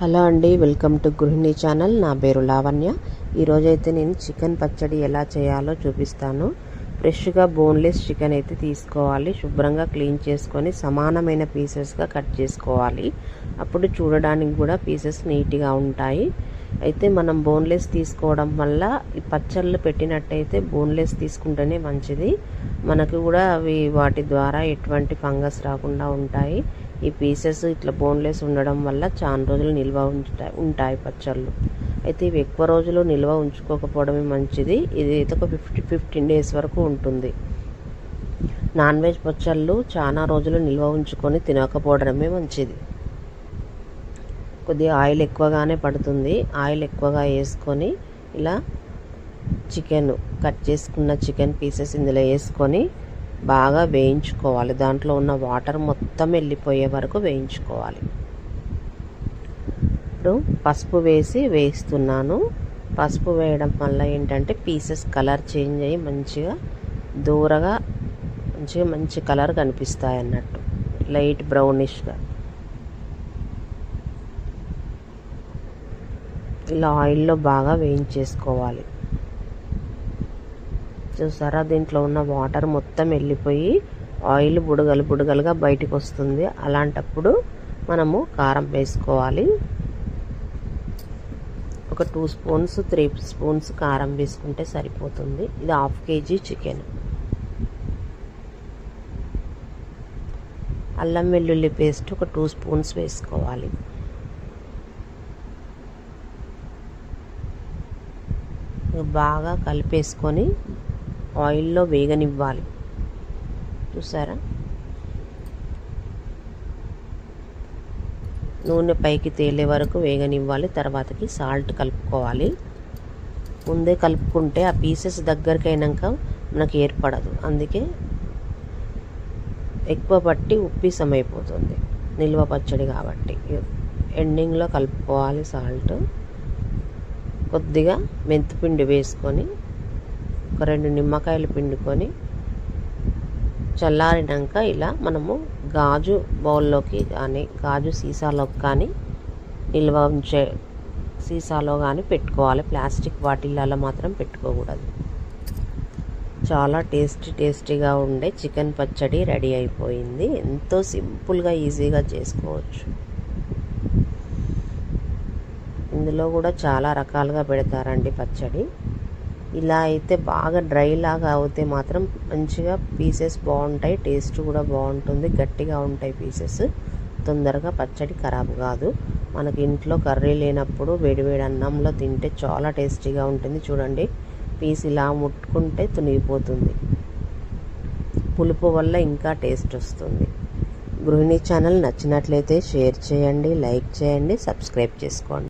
Hello అండి, welcome to గృహిణి channel. నా పేరు లావణ్య. ఈరోజైతే నేను చికెన్ పచ్చడి ఎలా చేయాలో చూపిస్తాను. ఫ్రెష్గా బోన్లెస్ చికెన్ అయితే తీసుకోవాలి. శుభ్రంగా క్లీన్ చేసుకొని సమానమైన పీసెస్గా కట్ చేసుకోవాలి. అప్పుడు చూడడానికి కూడా పీసెస్ నీట్గా ఉంటాయి. అయితే మనం బోన్లెస్ తీసుకోవడం వల్ల ఈ పచ్చళ్ళు పెట్టినట్టయితే బోన్లెస్ తీసుకుంటేనే మంచిది. మనకు కూడా వాటి ద్వారా ఎటువంటి ఫంగస్ రాకుండా ఉంటాయి. ఈ పీసెస్ ఇట్లా బోన్లెస్ ఉండడం వల్ల చాలా రోజులు నిల్వ ఉంటాయి పచ్చళ్ళు. అయితే ఇవి ఎక్కువ రోజులు నిల్వ ఉంచుకోకపోవడమే మంచిది. ఇది అయితే ఒక 15 డేస్ వరకు ఉంటుంది. నాన్ వెజ్ పచ్చళ్ళు చాలా రోజులు నిల్వ ఉంచుకొని తినకపోవడమే మంచిది. కొద్దిగా ఆయిల్ ఎక్కువగానే పడుతుంది. ఆయిల్ ఎక్కువగా వేసుకొని ఇలా కట్ చేసుకున్న చికెన్ పీసెస్ ఇందులో వేసుకొని బాగా వేయించుకోవాలి. దాంట్లో ఉన్న వాటర్ మొత్తం వెళ్ళిపోయే వరకు వేయించుకోవాలి. ఇప్పుడు పసుపు వేస్తున్నాను. పసుపు వేయడం వల్ల ఏంటంటే పీసెస్ కలర్ చేంజ్ అయ్యి మంచిగా దూరగా మంచి కలర్ కనిపిస్తాయి అన్నట్టు, లైట్ బ్రౌనిష్గా. ఇలా ఆయిల్లో బాగా వేయించేసుకోవాలి. చూసారా, దీంట్లో ఉన్న వాటర్ మొత్తం వెళ్ళిపోయి ఆయిల్ బుడగలుగా బయటకు వస్తుంది. అలాంటప్పుడు మనము కారం వేసుకోవాలి. ఒక 2 స్పూన్స్ 3 స్పూన్స్ కారం వేసుకుంటే సరిపోతుంది. ఇది 1/2 kg చికెన్. అల్లం వెల్లుల్లి పేస్ట్ ఒక 2 స్పూన్స్ వేసుకోవాలి. బాగా కలిపేసుకొని ఆయిల్లో వేగనివ్వాలి. చూసారా, నూనె పైకి తేలే వరకు వేగనివ్వాలి. తర్వాతకి సాల్ట్ కలుపుకోవాలి. ముందే కలుపుకుంటే ఆ పీసెస్ దగ్గరికి అయినాక మనకి ఏర్పడదు. అందుకే ఎక్కువ పట్టి ఉప్పిసమైపోతుంది నిల్వ పచ్చడి కాబట్టి. ఎండింగ్లో కలుపుకోవాలి సాల్ట్. కొద్దిగా మెంతిపిండి వేసుకొని ఒక 2 నిమ్మకాయలు పిండుకొని చల్లారినాక ఇలా మనము గాజు బౌల్లోకి కానీ గాజు సీసాలోకి కానీ నిల్వ ఉంచే సీసాలో కానీ పెట్టుకోవాలి. ప్లాస్టిక్ బాటిళ్ళలో మాత్రం పెట్టుకోకూడదు. చాలా టేస్టీగా ఉండే చికెన్ పచ్చడి రెడీ అయిపోయింది. ఎంతో సింపుల్గా ఈజీగా చేసుకోవచ్చు. ఇందులో కూడా చాలా రకాలుగా పెడతారండి పచ్చడి. ఇలా అయితే బాగా డ్రై లాగా అవుతే మాత్రం మంచిగా పీసెస్ బాగుంటాయి. టేస్ట్ కూడా బాగుంటుంది. గట్టిగా ఉంటాయి పీసెస్. తొందరగా పచ్చడి ఖరాబ్ కాదు. మనకి ఇంట్లో కర్రీ లేనప్పుడు వేడివేడి అన్నంలో తింటే చాలా టేస్టీగా ఉంటుంది. చూడండి, పీస్ ఇలా ముట్టుకుంటే తునిగిపోతుంది. పులుపు వల్ల ఇంకా టేస్ట్ వస్తుంది. గృహిణి ఛానల్ నచ్చినట్లయితే షేర్ చేయండి, లైక్ చేయండి, సబ్స్క్రైబ్ చేసుకోండి.